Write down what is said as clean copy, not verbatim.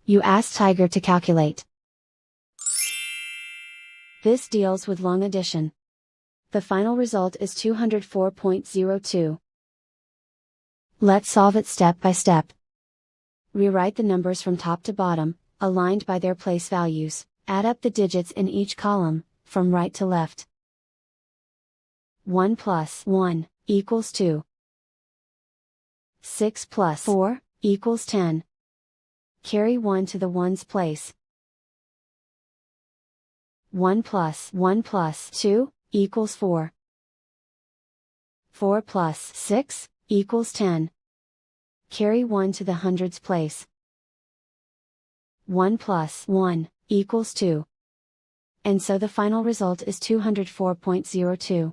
You ask Tiger to calculate. This deals with long addition. The final result is 204.02. Let's solve it step by step. Rewrite the numbers from top to bottom, aligned by their place values, add up the digits in each column, from right to left. 1 plus 1 equals 2. 6 plus 4 equals 10. Carry 1 to the ones place. 1 plus 2 equals 4. 4 plus 6 equals 10. Carry 1 to the hundreds place. 1 plus 1 equals 2. And so the final result is 204.02.